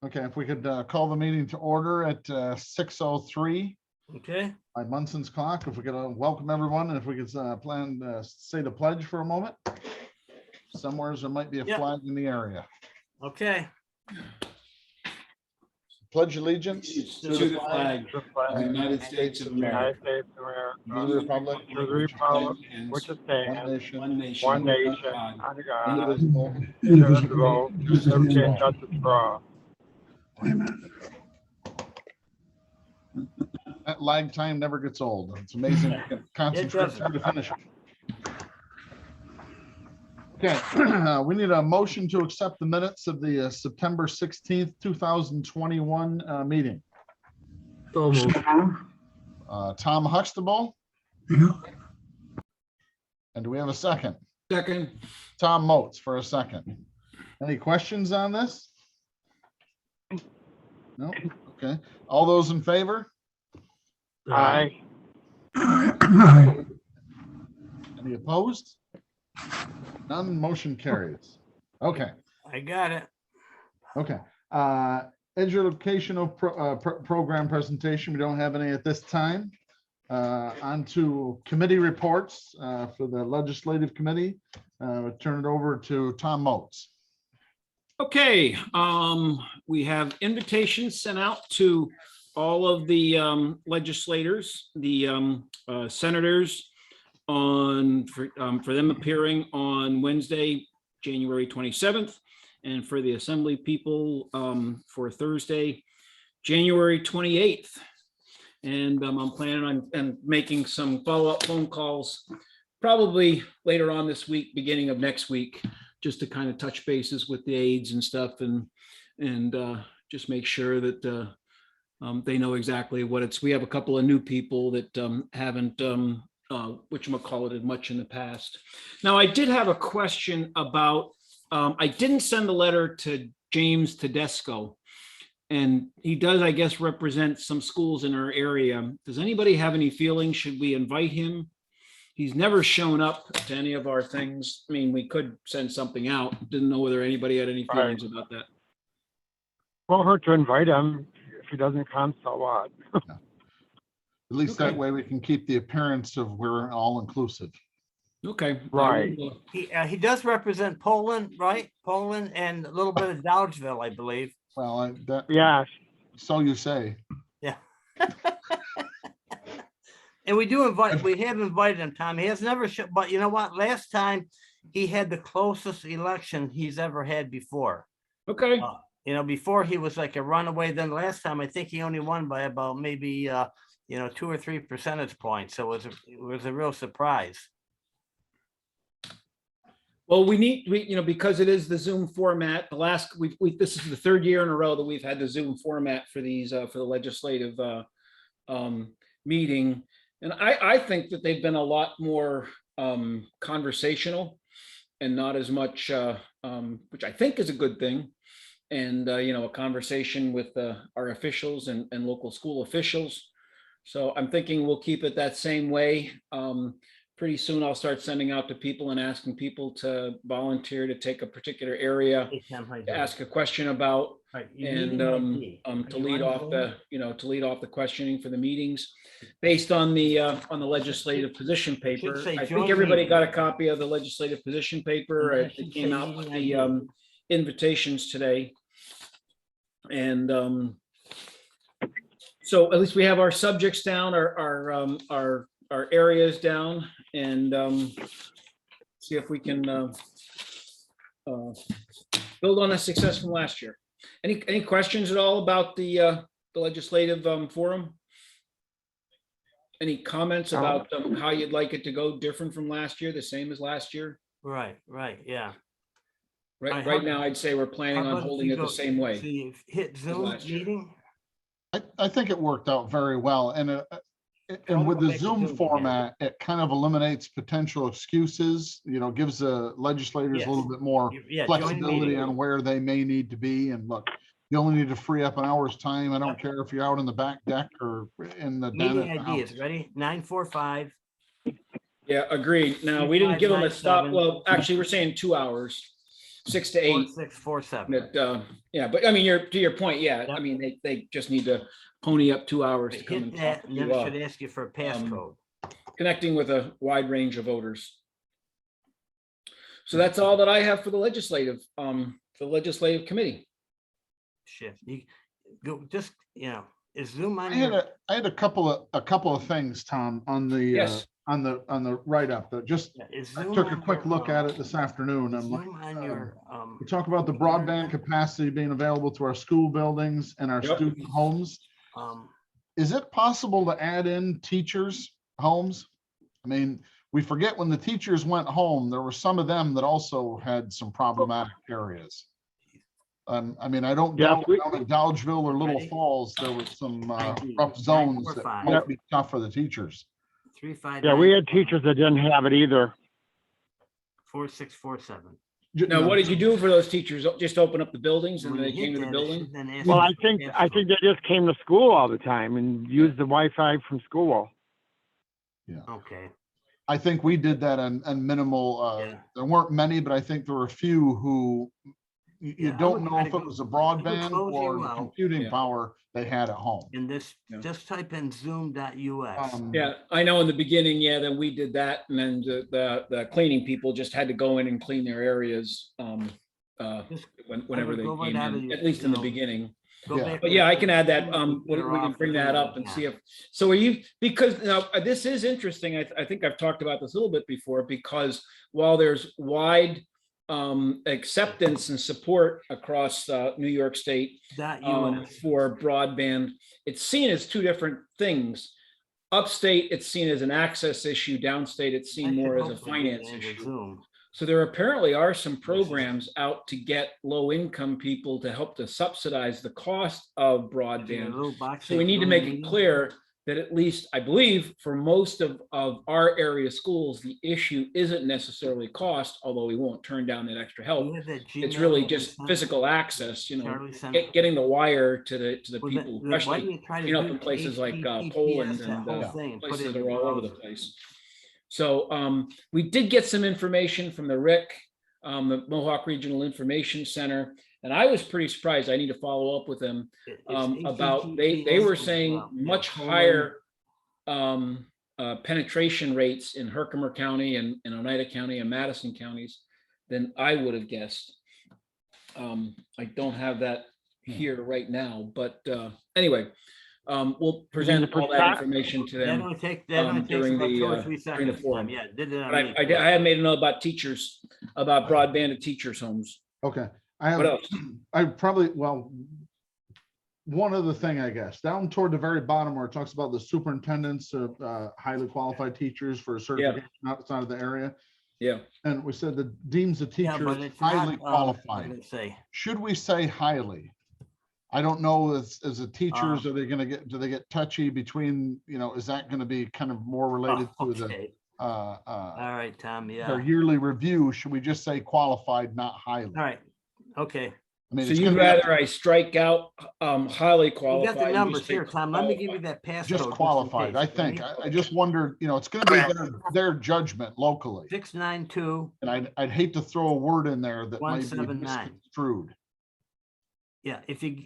Okay, if we could call the meeting to order at 6:03 Okay, by Munson's clock. If we could welcome everyone, and if we could say the pledge for a moment. Somewhere there might be a Yep. flag in the area. okay. Pledge allegiance To the flag of the United States of America, United States of America, to the republic, to the republic which one stands, nation, one under nation, God, under God, indivisible, indivisible, with liberty and justice for all. That lag time never gets old. It's amazing. You can concentrate doesn't. through to finish it. Okay, we need a motion to accept the minutes of the September 16th, 2021 meeting. So moved. Tom Huxtable. Yeah. And do we have a second? second, Tom Moats for a second. Any questions on this? No? Okay. All those in favor? Aye. Aye. Any opposed? None, motion carries. Okay, I got it. okay. Educational program presentation, we don't have any at this time. On to committee reports for the legislative committee. We'll turn it over to Tom Moats. okay. We have invitations sent out to all of the legislators, the senators, for them appearing on Wednesday, January 27th, and for the assembly people for Thursday, January 28th. And I'm planning on making some follow-up phone calls probably later on this week, beginning of next week, just to kind of touch bases with the aides and stuff, and just make sure that they know exactly what it's. We have a couple of new people that haven't whatchamacallit much in the past. Now, I did have a question about, I didn't send the letter to James Tedesco, and he does, I guess, represent some schools in our area. Does anybody have any feelings? Should we invite him? He's never shown up to any of our things. I mean, we could send something out. Didn't know whether anybody had any feelings about that. Won't hurt to invite him. If he doesn't come, so what? At least that Okay. way we can keep the appearance of we're all inclusive. Okay. Right. He does represent Poland, right? Poland and a little bit of Dodgeville, I believe. Well, Yes, so you say. Yeah. And we have invited him, Tom. He has never shown, but you know what? Last time he had the closest election he's ever had before. Okay. Before he was like a runaway. Then last time, I think he only won by about maybe 2 or 3 percentage points. So it was a real surprise. Well, because it is the Zoom format, this is the third year in a row that we've had the Zoom format for these, for the legislative meeting. And I think that they've been a lot more conversational and not as much, which I think is a good thing. And, a conversation with our officials and local school officials. So I'm thinking we'll keep it that same way. Pretty soon I'll start sending out to people and asking people to volunteer to take a particular area Hey, Tom, how you to doing? ask a question about, All right, you and meeting ID. to Are you lead on off Zoom? to lead off the questioning for the meetings based on the legislative position paper. say I join think everybody meeting. got a copy of the legislative position paper. And then it It should came say out with meeting the ID. invitations today. And so at least we have our subjects down, our areas down, and see if we can build on the success from last year. Any questions at all about the legislative forum? Any comments about how you'd like it to go different from last year, the same as last year? Right, yeah. Right, How- right now, I'd say we're planning How on about if holding you it the go- same way. So you hit Zoom last year. meeting? I think it worked out very well. And with go the back to Zoom Zoom again. format, it kind of eliminates potential excuses, gives the legislators Yes. a little bit more Yeah, join flexibility meeting. on where they may need to be. And look, you only need to free up an hour's time. I don't care if you're out in the back deck or in the den Meeting at the ID is house. ready, 945. Yeah, agreed. Now, we didn't give them a stop. 3597. Well, actually, we're saying 2 hours. 6 to 8. 4647. That, yeah, but I mean, to your point, yeah, I Yep. mean, they just need to pony up 2 hours to come Hit and talk that, to and then you, it should ask you for a passcode. connecting with a wide range of voters. So that's all that I have for the legislative committee. Shit, you go, just, is Zoom on I had your? I had a couple of things, Tom, on the, Yes. on the write-up that just, Yeah, is I Zoom took a on quick your, look at it this afternoon. is I'm like, Zoom on your, we talk about the broadband capacity being available to our school buildings and our Yep. student homes. um, Is it possible to add in teachers' homes? I mean, we forget when the teachers went home, there were some of them that also had some problematic areas. I mean, I don't Yeah, doubt down in Dolgeville or Little Ready? Falls, there were some ID, rough zones that 945. might be tough for the teachers. 359. yeah, we had teachers that didn't have it either. 4647. Now, what did you do for those teachers? Just open up the buildings and When they you came hit to the that, it building? should then ask Well, you I for a think passcode. they just came to school all the time and used the Wi-Fi from school. Okay, I think we did that on minimal, Yeah. there weren't many, but I think there were a few who you Yeah, I don't would know try if to it go- was a I would broadband close or you the out. computing Yeah. power they had at home. and this, Yeah. just type in zoom.us. Yeah, I know in the beginning, yeah, then we did that, and then the cleaning people just had to go in and clean their areas Just- whenever they go right came out of in, your, at least in the you know, beginning. Go Yeah. back But to yeah, the I can add that, computer we can off bring and that do it up and again. see if, so are you, because now this is interesting, I think I've talked about this a little bit before, because while there's wide acceptance and support across New York State .us. for broadband, it's seen as two different things. Upstate, it's seen as an access issue. Downstate, it's That seen should more as a hopefully be finance the end of issue. Zoom. So there apparently are some programs out to get low-income people to help to subsidize the cost of If you got a broadband. little box So that we you need to don't make it need. clear that at least, I believe, for most of our area schools, the issue isn't necessarily cost, although we won't turn down that extra help. You have that It's Gmail really that you just sent? physical access, Charlie sent- getting the wire to the Well, people, why especially, don't you try to you know, do in places like HTTPS, Poland that and whole thing, and put places it that in are your all over the browser. place. So we did get some information from the RIC, the Mohawk Regional Information Center, and I was pretty surprised. I need to follow up with them It's about, they HTTPS were as saying well. Yeah, much colon- higher penetration rates in Herkimer County and Oneida County and Madison counties than I would have guessed. I don't have that here right now, but anyway, we'll present all that information to That them. only takes during about 2 or the, 3 during the seconds. forum. Tom. Yeah, did it on But me. I have made a note about teachers, about broadband at teachers' homes. Okay, I What have, else? I probably, well, one other thing, I guess, down toward the very bottom where it talks about the superintendents of highly qualified teachers for certification outside of the area. Yeah. And we said that deems the Yeah, teacher but it's highly not, qualified. let's say, Should we say highly? I don't know, as a teachers, are they gonna get, do they get touchy between, is that gonna be kind of more related to the okay. All right, Tom, yeah. their yearly review? Should we just say qualified, not highly? All right, okay. I mean, So it's you'd gonna be up rather I strike out highly We qualified? got the and numbers just say here, Tom. Let me give you qualified? that passcode. just qualified, I think. I just wondered, it's gonna be their judgment locally. 692. And I'd hate to throw a word in there that might be 179. misconstrued. Yeah, if you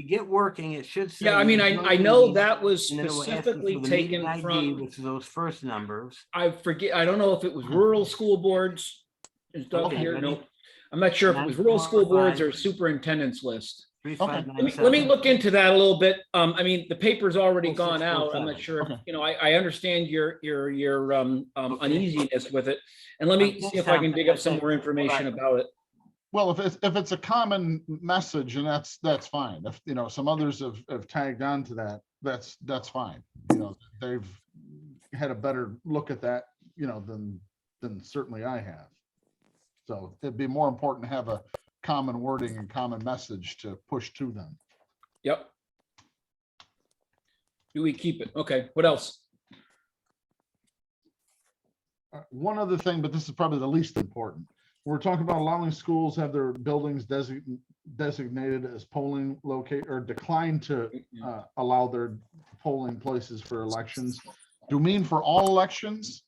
get working, it should say. Yeah, I mean, I know that was and then it will ask you specifically for the taken meeting ID, from, which is those first numbers. I forget, I don't know if it was rural school boards. It's up Okay, here, ready? no. I'm not sure if it was rural school boards or superintendent's list. 3597. Let me look into that a little bit. I mean, the paper's already Oh, gone out. I'm not 647. sure, if, Okay. I understand your Okay. uneasiness with it. And let me see if I can dig up some more information about it. Well, if it's a common message, and that's fine. If, some others have tagged on to that, that's fine. They've had a better look at that, than certainly I have. So it'd be more important to have a common wording and common message to push to them. Yep. Do we keep it? Okay, what else? One other thing, but this is probably the least important. We're talking about allowing schools have their buildings designated as polling locate or decline to allow their polling places for elections. Do you mean for all elections?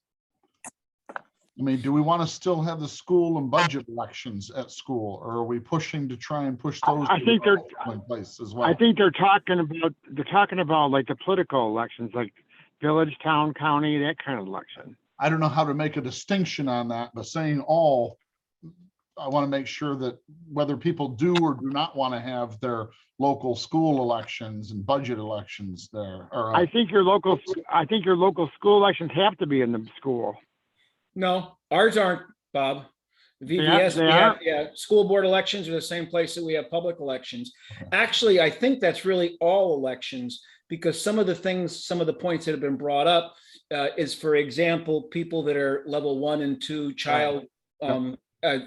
I mean, do we want to still have the school and budget elections at school, or are we pushing to try and push those I think they're, in place as well? I think they're talking about like the political elections, like village, town, county, that kind of election. I don't know how to make a distinction on that, but saying all, I want to make sure that whether people do or do not want to have their local school elections and budget elections there. Or, I think your local school elections have to be in the school. No, ours aren't, Bob. VVS, they we have, are? yeah, school board elections are the same place that we have public elections. Actually, I think that's really all elections, because some of the points that have been brought up is, for example, people that are level 1 and 2 child,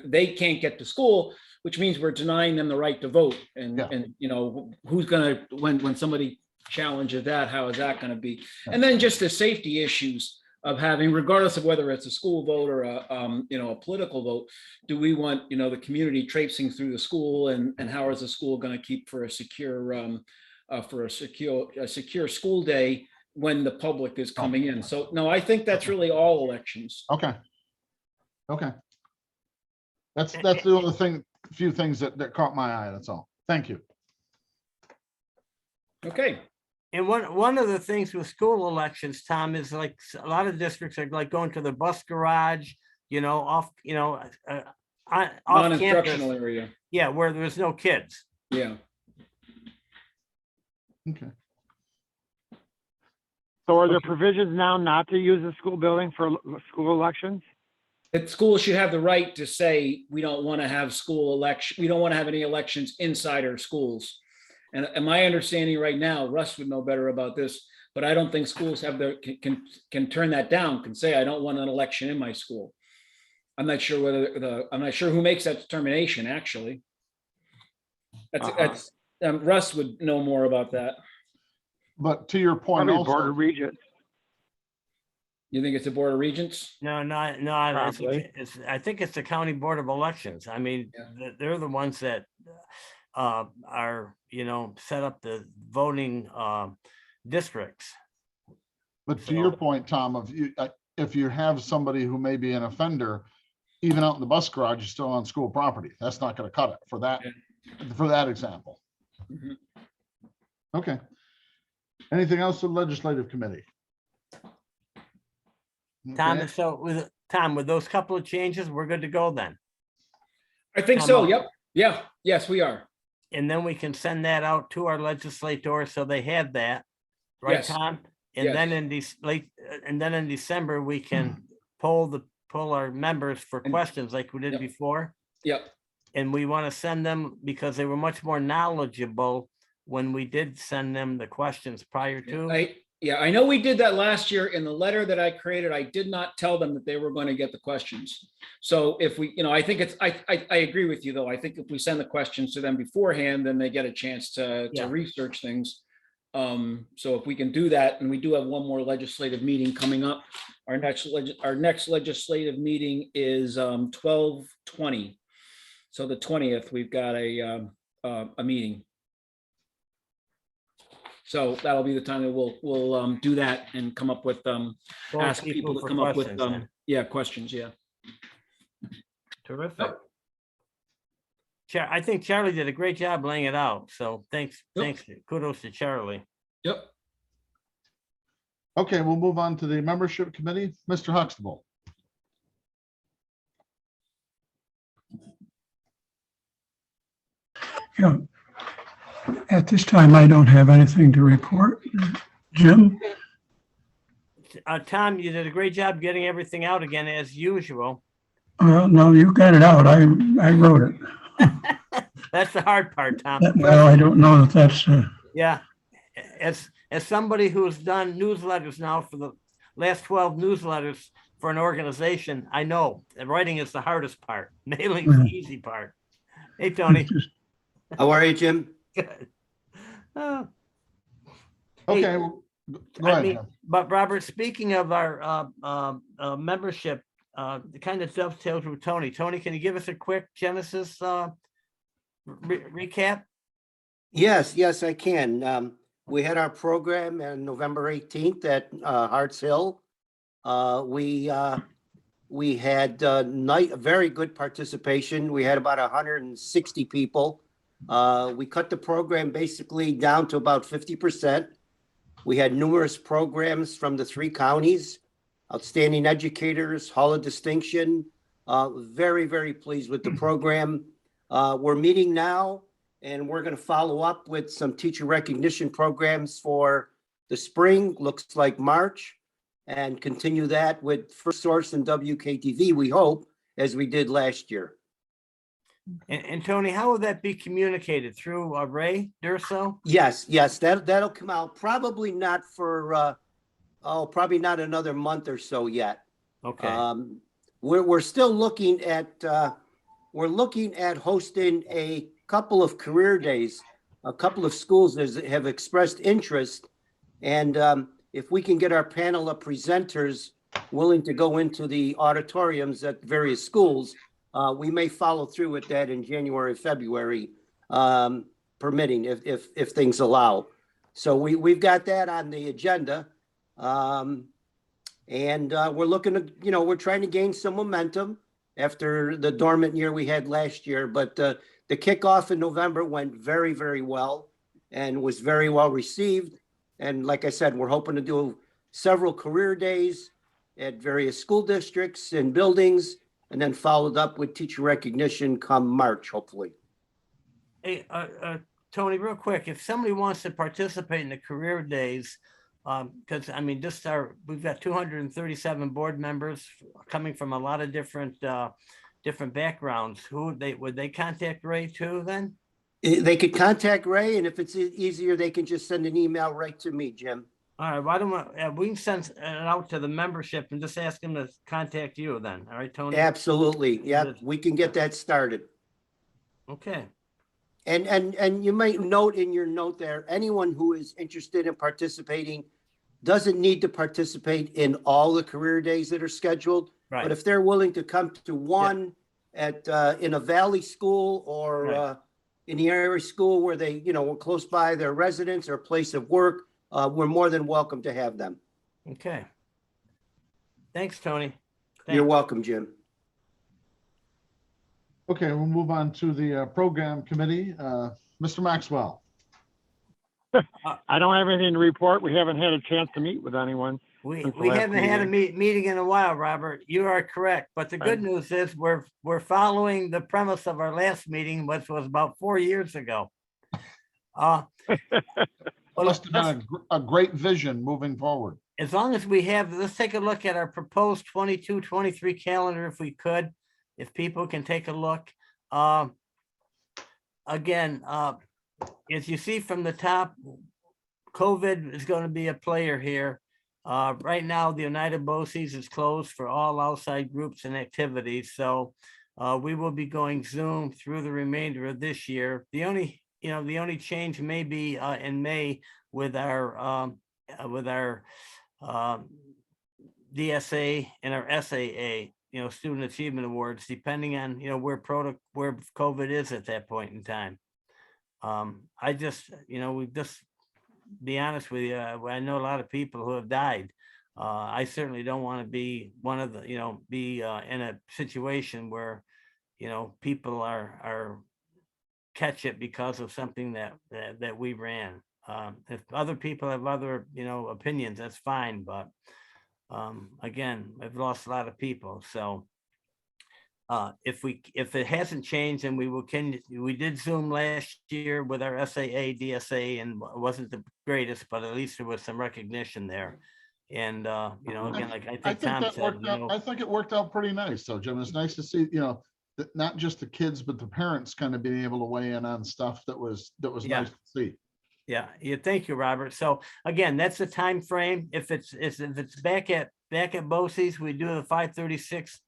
they can't get to school, which means we're denying them the right to vote. And, and you know, who's gonna, when somebody challenges that, how is that gonna be? And then just the safety issues of having, regardless of whether it's a school vote or a, you know, a political vote, do we want, you know, the community traipsing through the school, and how is the school gonna keep for a secure, secure school day when the public is coming in? So no, I think that's really all elections. Okay. Okay. That's the only thing, few things that caught my eye. That's all. Thank you. Okay. And one of the things with school elections, Tom, is like a lot of districts are like going to the bus garage, you know, off, you know, off Non-instructional campus. area. Yeah, where there's no kids. Yeah. Okay. So are there provisions now not to use the school building for school elections? That schools should have the right to say, we don't want to have school election, we don't want to have any elections inside our schools. And my understanding right now, Russ would know better about this, but I don't think schools have can turn that down, can say, I don't want an election in my school. I'm not sure whether I'm not sure who makes that determination, actually. That's Russ would know more about that. But to your point, Probably Board also, of Regents. You think it's a Board of Regents? No, Probably. I think it's the county board of elections. I mean, they're the ones that are, you know, set up the voting districts. but to your point, Tom, of you, if you have somebody who may be an offender, even out in the bus garage, is still on school property. That's not going to cut it for that example. Mhm. Okay. Anything else to the legislative committee? Tom, Okay. so with those couple of changes, we're good to go then. I think so. Yep. Yeah. Yes, we are. And then we can send that out to our legislators so they have that, right, Yes. Tom? And Yes. then in December, we can poll our members for questions like we did Yep. before. Yep. And we want to send them because they were much more knowledgeable when we did send them the questions prior to. I know we did that last year. In the letter that I created, I did not tell them that they were going to get the questions. So if we, you know, I think it's, I agree with you though. I think if we send the questions to them beforehand, then they get a chance to research things. So if we can do that, and we do have one more legislative meeting coming up. Our next legislative meeting is 12/20. So the 20th, we've got a meeting. So that'll be the time that we'll do that and come up with ask people to for come up with questions then. questions. Yeah. Terrific. I think Charlie did a great job laying it out. So thanks, kudos to Charlie. Yep. Okay, we'll move on to the membership committee. Mr. Huxtable. Yeah. At this time, I don't have anything to report. Jim? Tom, you did a great job getting everything out again as usual. Well, no, you got it out. I wrote it. That's the hard part, Tom. Well, I don't know that that's. Yeah, as somebody who's done newsletters now for the last 12 newsletters for an organization, I know that writing is the hardest part. Mailing is the easy part. Hey, Tony. How are you, Jim? Good. Okay, Hey, well, go ahead. Jim. but Robert, speaking of our membership, it kind of dovetails with Tony. Tony, can you give us a quick Genesis recap? Yes, I can. We had our program on November 18th at Harts Hill. We We had very good participation. We had about 160 people. We cut the program basically down to about 50%. We had numerous programs from the 3 counties, outstanding educators, Hall of Distinction. Very, very pleased with the program. We're meeting now, and we're going to follow up with some teacher recognition programs for the spring, looks like March, and continue that with First Source and WKTV, we hope, as we did last year. And Tony, how will that be communicated through Ray Durso? Yes, that'll come out probably not for probably not another month or so yet. Okay. We're still looking at hosting a couple of career days. A couple of schools have expressed interest, and if we can get our panel of presenters willing to go into the auditoriums at various schools, we may follow through with that in January, February, permitting, if things allow. So we've got that on the agenda. And we're looking to, we're trying to gain some momentum after the dormant year we had last year. But the kickoff in November went very, very well and was very well received. And like I said, we're hoping to do several career days at various school districts and buildings, and then followed up with teacher recognition come March, hopefully. Hey, Tony, real quick, if somebody wants to participate in the career days, because I mean, we've got 237 board members coming from a lot of different backgrounds. Would they contact Ray too then? They could contact Ray, and if it's easier, they can just send an email right to me, Jim. All right, why don't we can send it out to the membership and just ask them to contact you then. All right, Tony? Absolutely. Yeah, we can get that started. Okay. And you might note in your note there, anyone who is interested in participating doesn't need to participate in all the career days that are scheduled. Right. But if they're willing to come to one in a valley school or in the area school where they, were close by their residence or place of work, we're more than welcome to have them. Okay. Thanks, Tony. You're welcome, Jim. Okay, we'll move on to the program committee. Mr. Maxwell. I don't have anything to report. We haven't had a chance to meet with anyone. We since the last haven't had a meeting. meeting in a while, Robert. You are correct. But the good news is we're following the premise of our last meeting, which was about 4 years ago. Must have been a great vision moving forward. As long as we have, let's take a look at our proposed 22-23 calendar if we could, if people can take a look. Again, as you see from the top, COVID is going to be a player here. Right now, the Oneida-Boces is closed for all outside groups and activities. So we will be going Zoom through the remainder of this year. The only change may be in May with our DSA and our SAA, Student Achievement Awards, depending on, where COVID is at that point in time. Be honest with you, I know a lot of people who have died. I certainly don't want to be one of the, be in a situation where, people are catch it because of something that we ran. If other people have other, opinions, that's fine. But again, I've lost a lot of people. So if it hasn't changed, and we did Zoom last year with our SAA, DSA, and it wasn't the greatest, but at least there was some recognition there. And again, like I think Tom said, I think it worked out pretty nice. So Jim, it's nice to see, that not just the kids, but the parents kind of being able to weigh in on stuff that was nice to see. Yeah, thank you, Robert. So again, that's the time frame. If it's back at BOCES, we do the 5:36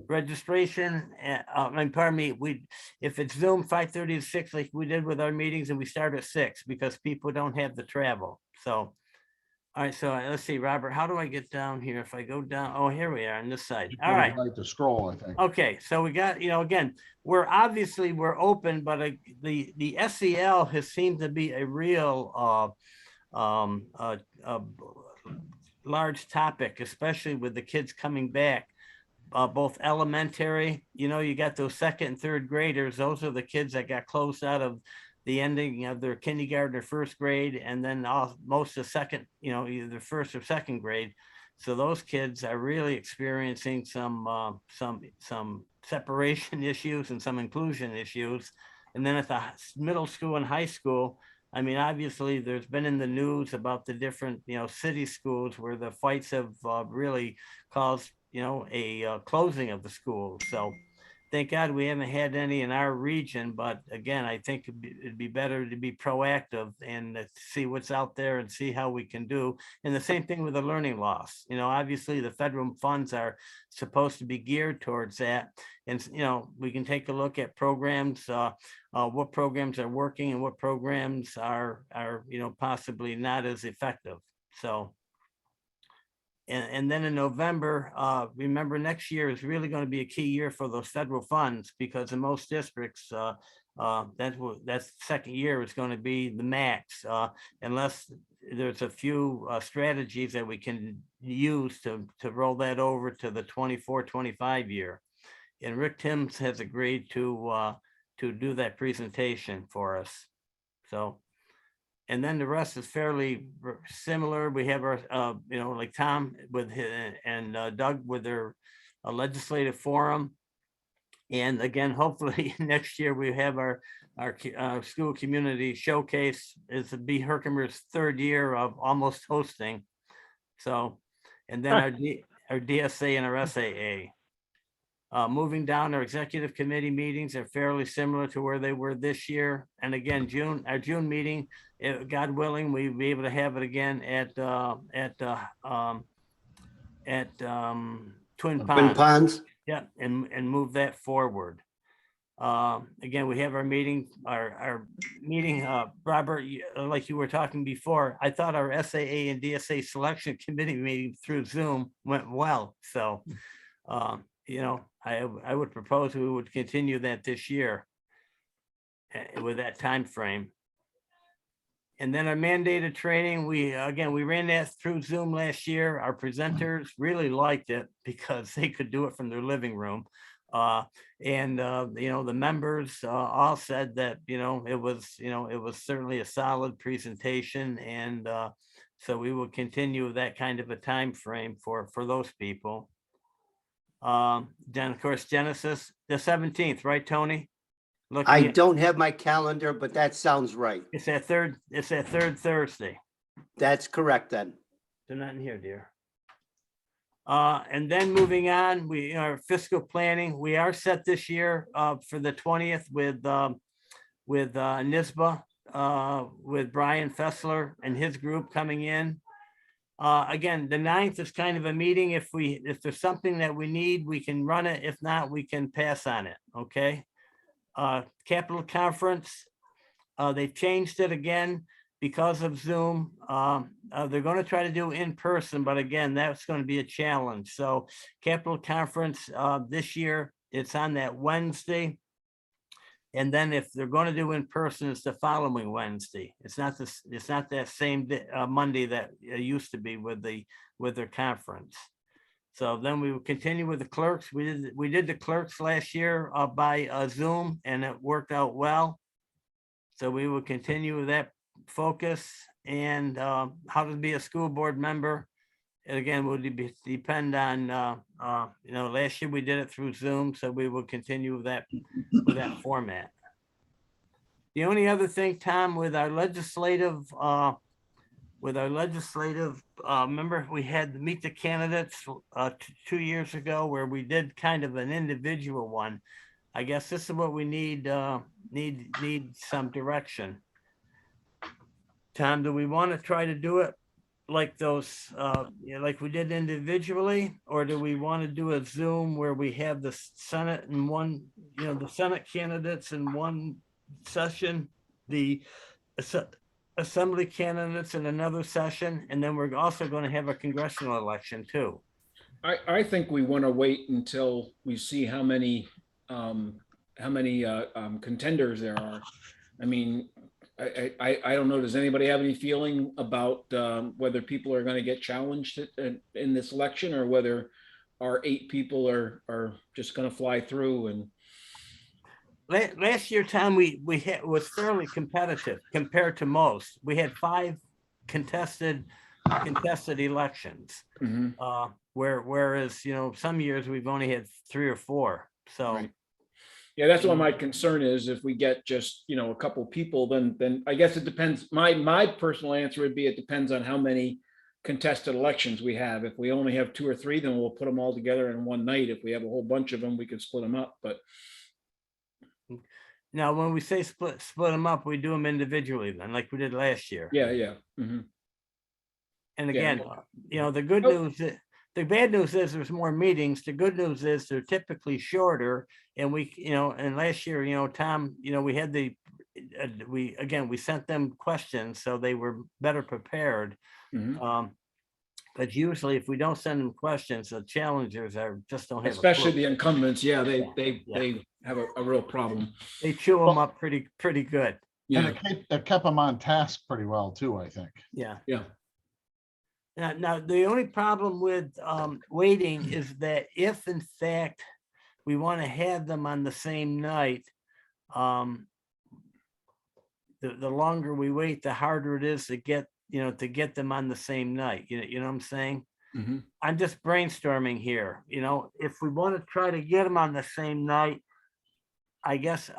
registration. If it's Zoom 5:30 to 6, like we did with our meetings, and we start at 6 because people don't have the travel. So, all right. So let's see, Robert, how do I get down here? If I go down, oh, here we are on this side. All right. Like to scroll, I think. Okay, so we got, again, we're open, but the SEL has seemed to be a real large topic, especially with the kids coming back. both elementary, you got those second and third graders. Those are the kids that got closed out of the ending of their kindergarten or first grade, and then most of second, either first or second grade. So those kids are really experiencing some separation issues and some inclusion issues. And then at the middle school and high school, I mean, obviously, there's been in the news about the different, city schools where the fights have really caused, a closing of the schools. So thank God we haven't had any in our region. But again, I think it'd be better to be proactive and see what's out there and see how we can do. And the same thing with the learning loss. Obviously, the federal funds are supposed to be geared towards that. And, we can take a look at programs, what programs are working and what programs are possibly not as effective. So, and then in November, remember next year is really going to be a key year for those federal funds, because in most districts, that's second year is going to be the max, unless there's a few strategies that we can use to roll that over to the 24-25 year. And Rick Timms has agreed to do that presentation for us. So, and then the rest is fairly similar. We have our, like Tom with his, and Doug with their legislative forum. And again, hopefully next year we have our school community showcase. It's B. Herkimer's third year of almost hosting. So, and then our DSA and our SAA. Moving down, our executive committee meetings are fairly similar to where they were this year. And again, our June meeting, God willing, we'll be able to have it again at Twin Ponds. Yeah, and move that forward. Again, we have our meeting, Robert, like you were talking before, I thought our SAA and DSA selection committee meeting through Zoom went well. So, I would propose we would continue that this year with that time frame. And then our mandated training, we ran that through Zoom last year. Our presenters really liked it because they could do it from their living room. The members all said that, it was certainly a solid presentation. And so we will continue that kind of a time frame for those people. Then of course, Genesis, the 17th, right, Tony? I don't have my calendar, but that sounds right. It's that third Thursday. That's correct then. They're not in here, dear. And then moving on, we are fiscal planning. We are set this year for the 20th with NISBA, with Brian Fessler and his group coming in. Again, the 9th is kind of a meeting. If there's something that we need, we can run it. If not, we can pass on it. Okay. Capital Conference, they've changed it again because of Zoom. They're going to try to do in person, but again, that's going to be a challenge. So Capital Conference this year, it's on that Wednesday. And then if they're going to do in person, it's the following Wednesday. It's not that same day, Monday that it used to be with their conference. So then we will continue with the clerks. We did the clerks last year by Zoom, and it worked out well. So we will continue with that focus. And how to be a school board member, and again, will depend on last year we did it through Zoom, so we will continue with that format. The only other thing, Tom, with our legislative, remember we had to meet the candidates 2 years ago where we did kind of an individual one. I guess this is what we need some direction. Tom, do we want to try to do it like those, like we did individually, or do we want to do a Zoom where we have the Senate and one, the Senate candidates in one session, the assembly candidates in another session, and then we're also going to have a congressional election too? I think we want to wait until we see how many contenders there are. I mean, I don't know. Does anybody have any feeling about whether people are going to get challenged in this election, or whether our 8 people are just gonna fly through and. Last year, Tom, we had, was fairly competitive compared to most. We had 5 contested elections. Mhm. Whereas, you know, some years we've only had 3 or 4. So, Right. Yeah, that's what my concern is. If we get just, you know, a couple people, then I guess it depends. My personal answer would be, it depends on how many contested elections we have. If we only have 2 or 3, then we'll put them all together in one night. If we have a whole bunch of them, we can split them up, but. now when we say split them up, we do them individually then, like we did last year. Yeah. Mhm. And Yeah. again, you know, the good Nope. news, the bad news is there's more meetings. The good news is they're typically shorter. And we, you know, and last year, you know, Tom, you know, we had we sent them questions, so they were better prepared. Mhm. But usually if we don't send them questions, the challengers just don't have a Especially clue. the incumbents, yeah, Yeah. they have a real problem. They chew them Well- up pretty good. And Yeah, it kept them on task pretty well too, I think. Yeah. yeah. Now, the only problem with waiting is that if in fact we want to have them on the same night, the longer we wait, the harder it is to get them on the same night. You know what I'm saying? Mhm. I'm just brainstorming here. You know, if we want to try to get them on the same night, I guess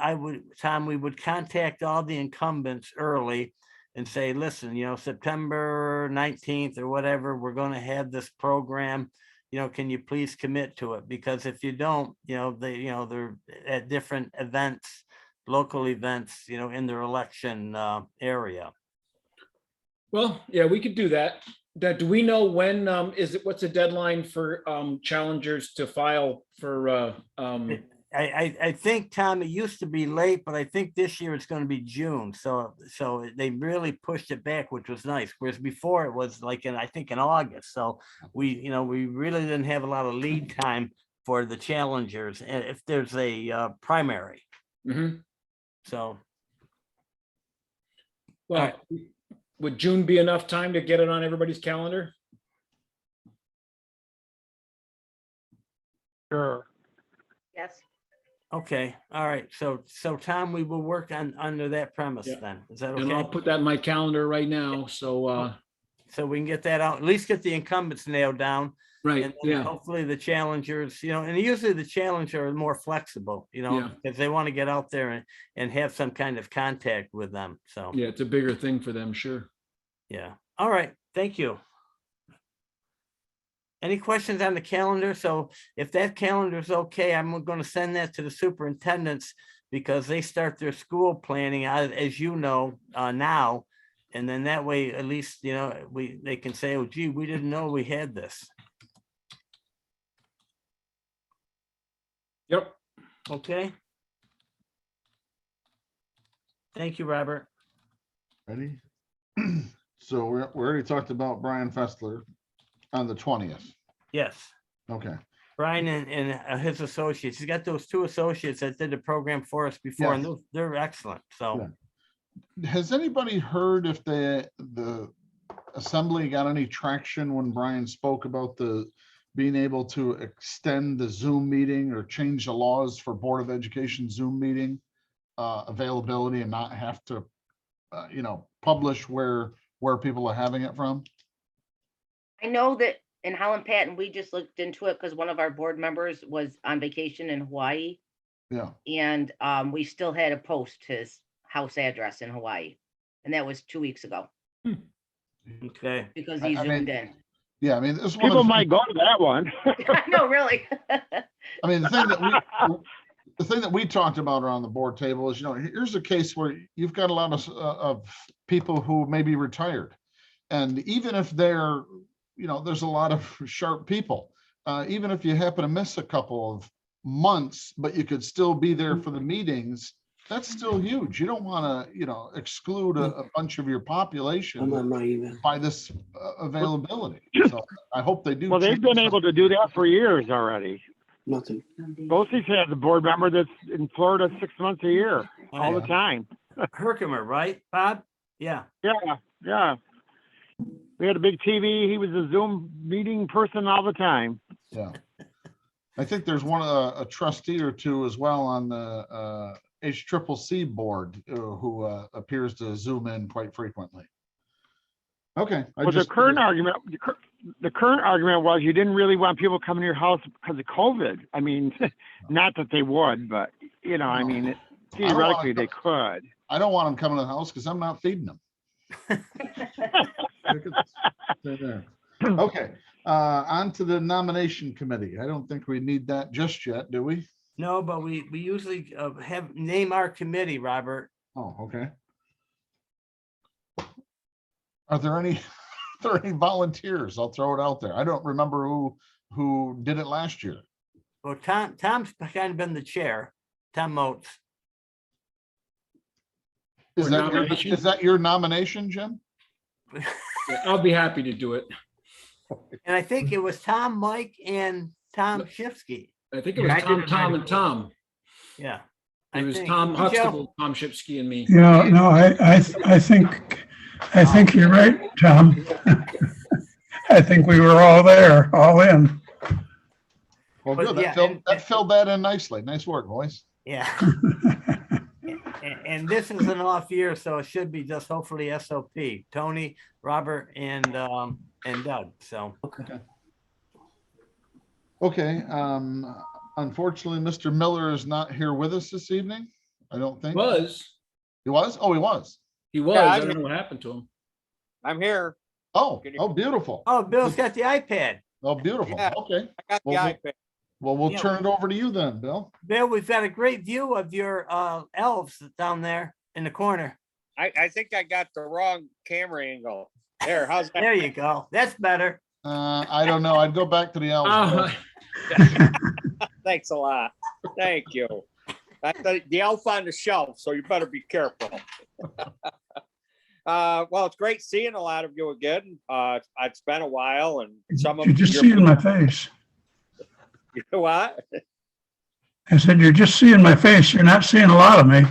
Tom, we would contact all the incumbents early and say, listen, you know, September 19th or whatever, we're going to have this program. You know, can you please commit to it? Because if you don't, you know, they're at different events, local events, you know, in their election area. Well, yeah, we could do that. Do we know when, what's the deadline for challengers to file for? I think, Tom, it used to be late, but I think this year it's going to be June. So they really pushed it back, which was nice. Whereas before it was like I think in August. So we really didn't have a lot of lead time for the challengers if there's a primary. Mhm. So. Well, would June be enough time to get it on everybody's calendar? Sure. Yes. Okay, all right. So Tom, we will work under that premise Yeah. then. Is that And I'll okay? put that in my calendar right now. So, So we can get that out, at least get the incumbents nailed down. right, And then yeah, hopefully the challengers, you know, and usually the challenger are more flexible, you know, Yeah. because they want to get out there and have some kind of contact with them. So, yeah, it's a bigger thing for them, sure. yeah. All right. Thank you. Any questions on the calendar? So if that calendar is okay, I'm going to send that to the superintendents because they start their school planning, as you know, now. And then that way, at least, you know, they can say, oh, gee, we didn't know we had this. Yep. Okay. Thank you, Robert. Ready? So we already talked about Brian Fessler on the 20th. Yes. Okay. Brian and his associates. He's got those 2 associates that did the program for us before, and they're excellent. So Has anybody heard if the assembly got any traction when Brian spoke about being able to extend the Zoom meeting or change the laws for Board of Education Zoom meeting availability and not have to, publish where people are having it from? I know that in Holland Patton, we just looked into it because one of our board members was on vacation in Hawaii. Yeah. And we still had to post his house address in Hawaii. And that was 2 weeks ago okay. because I he mean, zoomed in. Yeah, I mean, this is one People of the might go to that one. No, really. I mean, the thing that we talked about around the board table is, here's a case where you've got a lot of people who may be retired. And even if they're, there's a lot of sharp people, even if you happen to miss a couple of months, but you could still be there for the meetings, that's still huge. You don't want to, exclude a bunch of your population by this availability. So I hope they do. Well, they've been able to do that for years already. Nothing. BOCES has a board member that's in Florida 6 months a year, all the time. Herkimer, right, Bob? Yeah. Yeah. We had a big TV. He was a Zoom meeting person all the time. Yeah. I think there's a trustee or two as well on the HCCC board who appears to zoom in quite frequently. Okay. Well, the current argument was you didn't really want people coming to your house because of COVID. I mean, not that they would, but I mean, theoretically they could. I don't want them coming to the house because I'm not feeding them. Okay, on to the nomination committee. I don't think we need that just yet, do we? No, but we usually name our committee, Robert. Oh, okay. Are there any volunteers? I'll throw it out there. I don't remember who did it last year. Well, Tom's kind of been the chair, Tom Moats. Is that your nomination, Jim? Yeah, I'll be happy to do it. And I think it was Tom, Mike, and Tom Shifsky. I think it was Tom, and Tom. Yeah. It was Tom Huxtable, Tom Shipsky, and me. Yeah, no, I think you're right, Tom. I think we were all there, all in. Well, But good. yeah, That filled that in nicely. Nice work, boys. Yeah. And this is an off year, so it should be just hopefully SOP, Tony, Robert, and Doug, so. Okay, unfortunately, Mr. Miller is not here with us this evening. I don't think. He was. He was? Oh, he was. He was. Yeah, I don't know what happened to him. I'm here. Oh, beautiful. Oh, Bill's got the iPad. Oh, beautiful. Yeah. Okay. I got the Well, iPad. Well, we'll Yeah. turn it over to you then, Bill. Bill, we've got a great view of your elves down there in the corner. I think I got the wrong camera angle. There, how's that? There you go. That's better. I don't know. I'd go back to the elves. Bill. Thanks a lot. Thank you. The elf on the shelf, so you better be careful. Well, it's great seeing a lot of you again. It's been a while, and some of You're just seeing my face. You know what? I said, you're just seeing my face. You're not seeing a lot of me.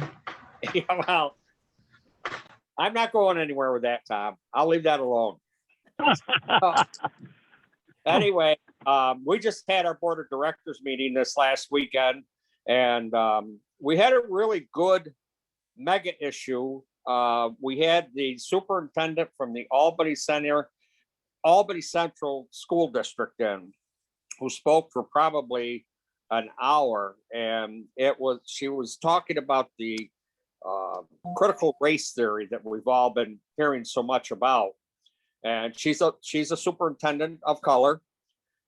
Yeah, well, I'm not going anywhere with that, Tom. I'll leave that alone. Anyway, we just had our board of directors meeting this last weekend, and we had a really good mega issue. We had the superintendent from the Albany Central School District in, who spoke for probably an hour, and she was talking about the critical race theory that we've all been hearing so much about. And she's a superintendent of color,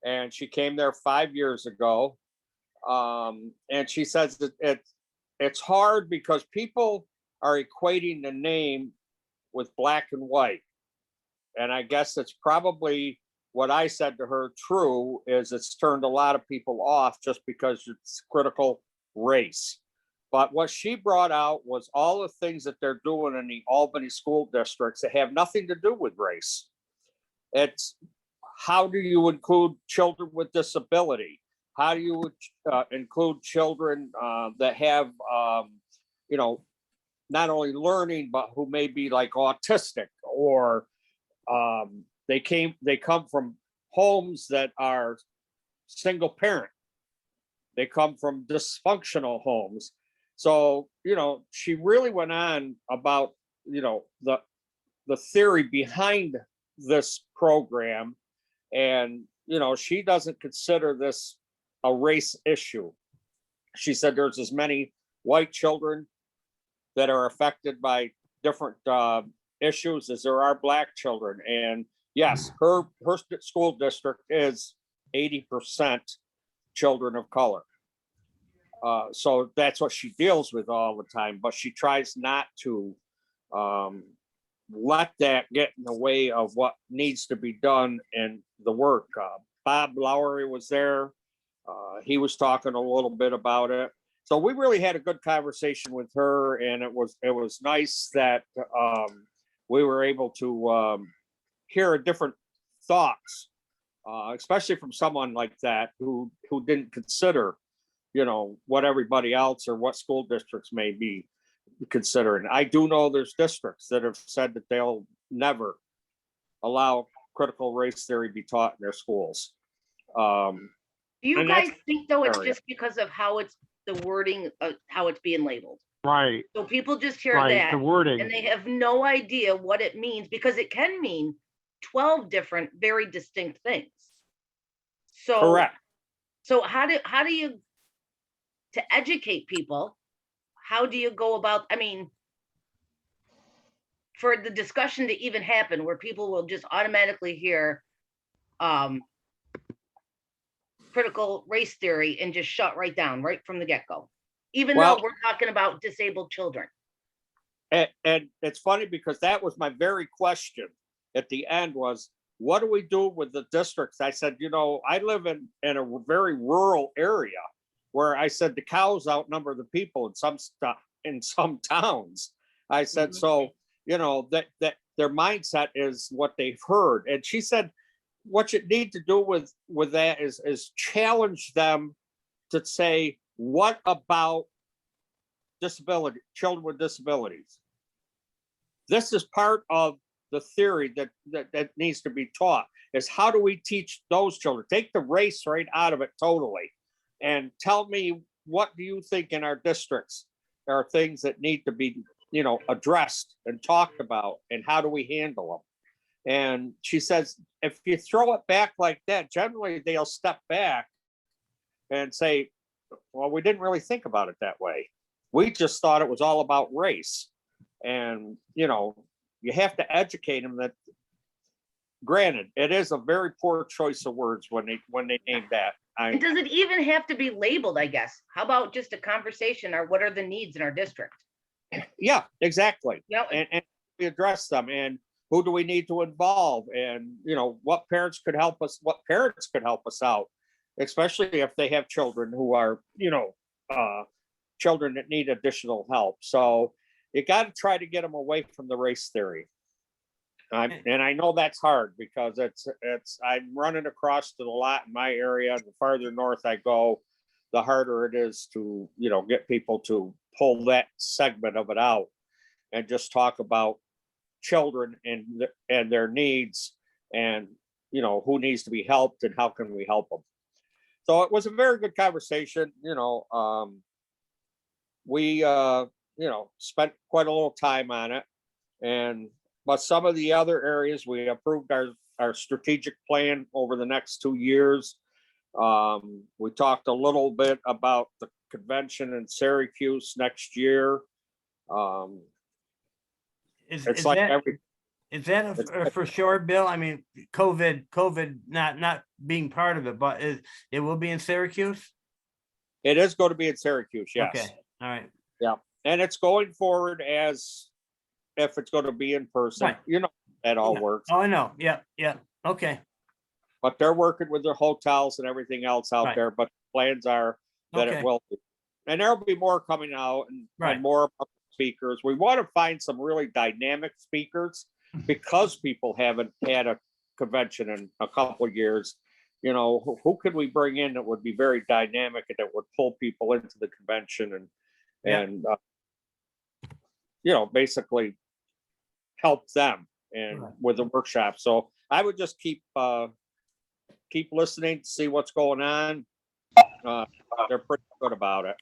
and she came there 5 years ago. And she says that it's hard because people are equating the name with black and white. And I guess it's probably what I said to her true, is it's turned a lot of people off just because it's critical race. But what she brought out was all the things that they're doing in the Albany school districts that have nothing to do with race. It's how do you include children with disability? How do you include children that have, not only learning, but who may be like autistic, or they come from homes that are single parent. They come from dysfunctional homes. So, she really went on about, the theory behind this program. And, she doesn't consider this a race issue. She said there's as many white children that are affected by different issues as there are black children. And yes, her school district is 80% children of color. So that's what she deals with all the time, but she tries not to let that get in the way of what needs to be done in the work. Bob Lowery was there. He was talking a little bit about it. So we really had a good conversation with her, and it was nice that we were able to hear different thoughts, especially from someone like that who didn't consider, what everybody else or what school districts may be considering. I do know there's districts that have said that they'll never allow critical race theory be taught in their schools. Do you And that's guys think though it's area. just because of how it's the wording, how it's being labeled? Right, So people just hear right, that the wording. and they have no idea what it means because it can mean 12 different, very distinct things. So, Correct. so how do you, to educate people, how do you go about, I mean, for the discussion to even happen where people will just automatically hear critical race theory and just shut right down right from the get-go, even Well- though we're talking about disabled children. And it's funny because that was my very question at the end was, what do we do with the districts? I said, I live in a very rural area where I said the cows outnumber the people in some towns. I said, Mhm. so, that their mindset is what they've heard. And she said, what you need to do with that is challenge them to say, what about children with disabilities? This is part of the theory that needs to be taught, is how do we teach those children? Take the race right out of it totally and tell me, what do you think in our districts are things that need to be, addressed and talked about, and how do we handle them? And she says, if you throw it back like that, generally they'll step back and say, well, we didn't really think about it that way. We just thought it was all about race. And, you have to educate them that, granted, it is a very poor choice of words when they name that. And does it even have to be labeled, I guess? How about just a conversation, or what are the needs in our district? Yeah, exactly. You know, And we address them, and who do we need to involve, and what parents could help us out, especially if they have children who are children that need additional help. So you got to try to get them away from the race theory. And I know that's hard because I'm running across to the lot in my area. The farther north I go, the harder it is to get people to pull that segment of it out and just talk about children and their needs, and who needs to be helped and how can we help them. So it was a very good conversation. We spent quite a little time on it, but some of the other areas we approved our strategic plan over the next 2 years. We talked a little bit about the convention in Syracuse next year. Is It's like is that a for sure, Bill? I mean, COVID not being part of it, but it will be in Syracuse? it is going to be in Syracuse, yes. Okay, all right. Yeah, and it's going forward as if it's going to be in person. Right. That all Yeah. works. Oh, I know. Yeah, okay. But they're working with their hotels and everything else out Right. there. But plans are that Okay. it will be. And there'll be more coming out and Right. more speakers. We want to find some really dynamic speakers because people haven't had a convention in a couple of years. Who could we bring in that would be very dynamic and that would pull people into the convention and basically help them and Right. with the workshop. So I would just keep listening to see what's going on. They're pretty good about it.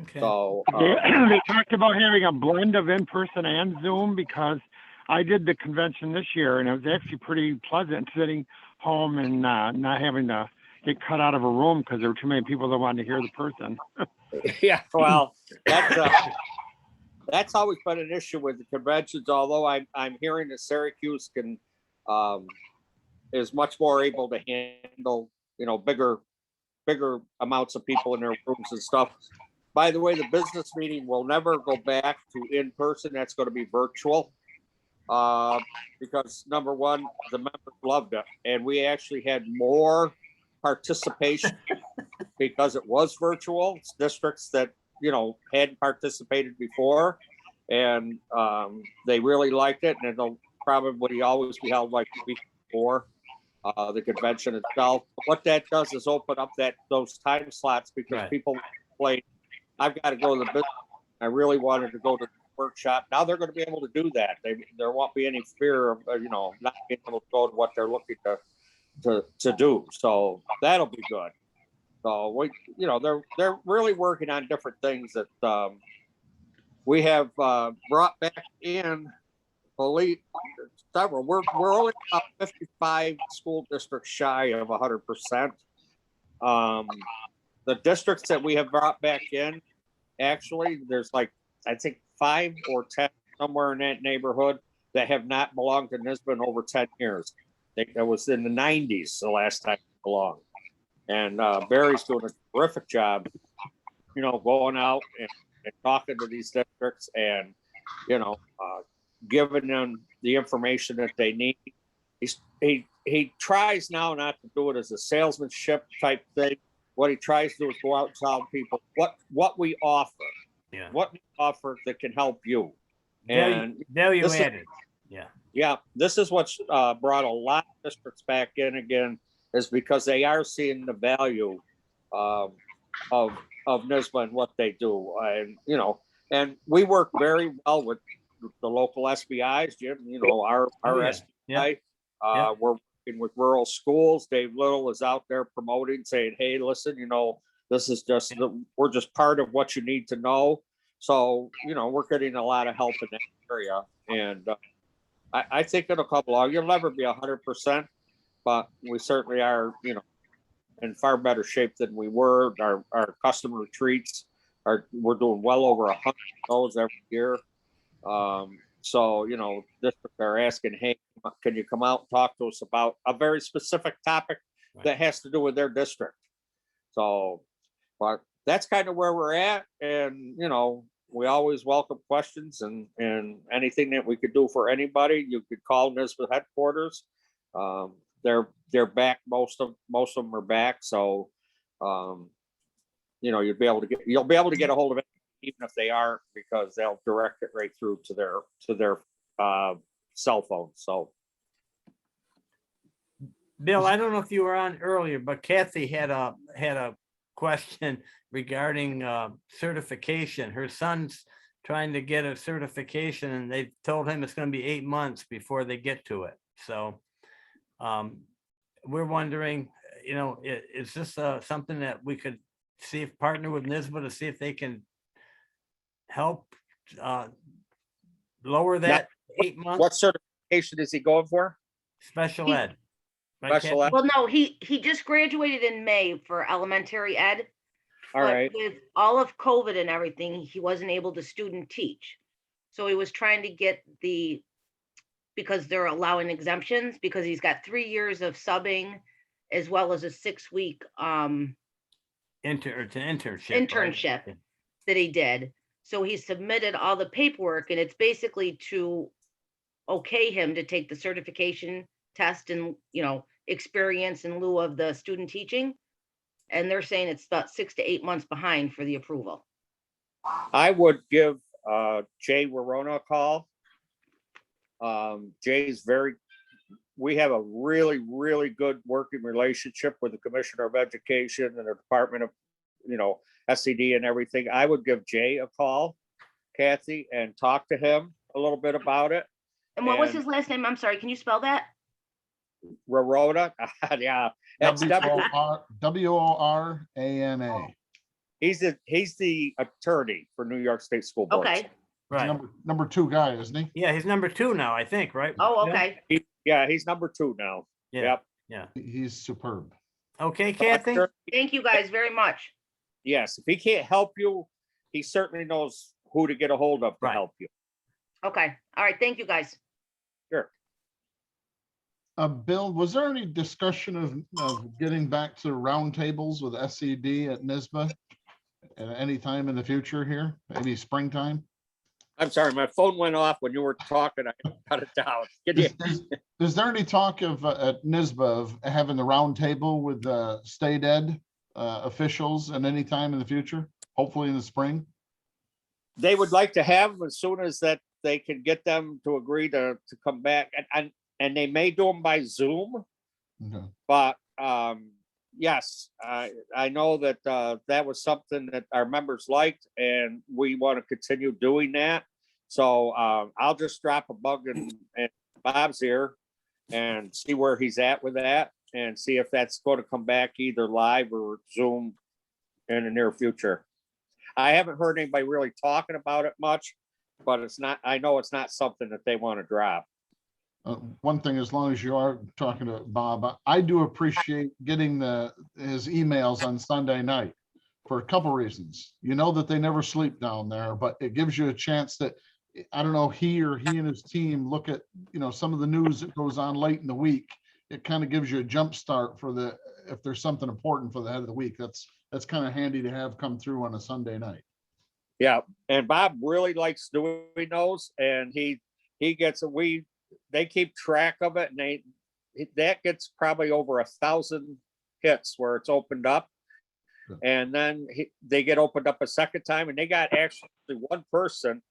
Okay. So They talked about having a blend of in-person and Zoom, because I did the convention this year and it was actually pretty pleasant sitting home and not having to get cut out of a room because there were too many people that wanted to hear the person. yeah, well, that's always been an issue with the conventions. Although I'm hearing that Syracuse is much more able to handle bigger amounts of people in their rooms and stuff. By the way, the business meeting will never go back to in person. That's going to be virtual. Because number one, the members loved it, and we actually had more participation because it was virtual. It's districts that hadn't participated before, and they really liked it. And it'll probably always be held like the week before the convention itself. What that does is open up those time slots because Right. people play. I've got to go to the business. I really wanted to go to the workshop. Now they're going to be able to do that. There won't be any fear of not being able to go to what they're looking to do. So that'll be good. So we, you know, they're really working on different things that we have brought back in. Believe several. We're only about 55 school districts shy of 100%. The districts that we have brought back in, actually, there's like I think 5 or 10 somewhere in that neighborhood that have not belonged to NISBA in over 10 years. I think that was in the 90s the last time they belonged. And Barry's doing a terrific job, you know, going out and talking to these districts and, you know, giving them the information that they need. He tries now not to do it as a salesmanship type thing. What he tries to do is go out and tell people what we offer, what we offer that can help you. And value added. Yeah, this is what's brought a lot of districts back in again, is because they are seeing the value of NISBA and what they do. And, you know, and we work very well with the local SBIs, Jim, you know, our SBI. We're working with rural schools. Dave Little is out there promoting, saying, hey, listen, you know, this is just, we're just part of what you need to know. So, you know, we're getting a lot of help in that area. And I think it'll come along. You'll never be 100%, but we certainly are, you know, in far better shape than we were. Our customer retreats we're doing well over 100 of those every year. So, you know, districts are asking, hey, can you come out and talk to us about a very specific topic that has to do with their district? So, but that's kind of where we're at. And, you know, we always welcome questions and anything that we could do for anybody. You could call NISBA headquarters. They're back. Most of them are back. So, you know, you'll be able to get a hold of it, even if they aren't, because they'll direct it right through to their cell phone. So, Bill, I don't know if you were on earlier, but Kathy had a question regarding certification. Her son's trying to get a certification, and they told him it's going to be 8 months before they get to it. So we're wondering, you know, is this something that we could see if partner with NISBA to see if they can help lower that 8 months? what certification is he going for? Special ed. Right, Special ed. Well, no, he just graduated in May for elementary ed. All but right. with all of COVID and everything, he wasn't able to student teach. So he was trying to get because they're allowing exemptions, because he's got 3 years of subbing as well as a 6-week internship that he did. So he submitted all the paperwork, and it's basically to okay him to take the certification test and, you know, experience in lieu of the student teaching. And they're saying it's about 6 to 8 months behind for the approval. I would give Jay Warona a call. We have a really, really good working relationship with the Commissioner of Education and the Department of, you know, SED and everything. I would give Jay a call, Kathy, and talk to him a little bit about it. And what was his last name? I'm sorry, can you spell that? Warona, yeah, that's WORANA. He's the attorney for New York State School Board. Okay. Right. Number 2 guy, isn't he? Yeah, he's number 2 now, I think, right? Oh, okay. Yeah, he's number 2 now. Yeah. Yep. Yeah. He's superb. Okay, Kathy. Thank you guys very much. Yes, if he can't help you, he certainly knows who to get a hold of to help you. Okay. All right. Thank you guys. Sure. Bill, was there any discussion of getting back to roundtables with SED at NISBA at any time in the future here, maybe springtime? I'm sorry, my phone went off when you were talking. I cut it down. Is there any talk of at NISBA of having the roundtable with state ed officials at any time in the future, hopefully in the spring? They would like to have as soon as that they can get them to agree to come back, and they may do them by Zoom. Okay. But yes, I know that that was something that our members liked, and we want to continue doing that. So I'll just drop a bug in Bob's ear and see where he's at with that. and see if that's going to come back either live or Zoom in the near future. I haven't heard anybody really talking about it much, but it's not, I know it's not something that they want to drop. One thing, as long as you are talking to Bob, I do appreciate getting his emails on Sunday night for a couple reasons. You know that they never sleep down there, but it gives you a chance that, I don't know, he and his team look at, some of the news that goes on late in the week. It kind of gives you a jump start for if there's something important for the head of the week. That's kind of handy to have come through on a Sunday night. Yeah, and Bob really likes doing those, and he gets they keep track of it, and that gets probably over 1,000 hits where it's opened up. Good. And then they get opened up a second time, and they got actually one person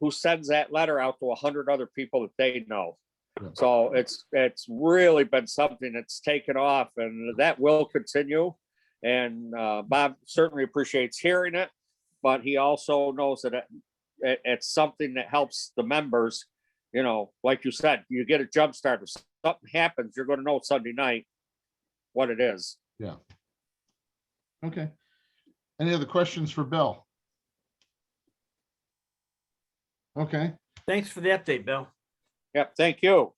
who sends that letter out to 100 other people that they know. Good. So it's really been something that's taken off, and that will continue. And Bob certainly appreciates hearing it, but he also knows that it's something that helps the members. Like you said, you get a jump start. If something happens, you're going to know Sunday night what it is. Yeah. Okay. Any other questions for Bill? Okay. Thanks for the update, Bill. Yep. Thank you.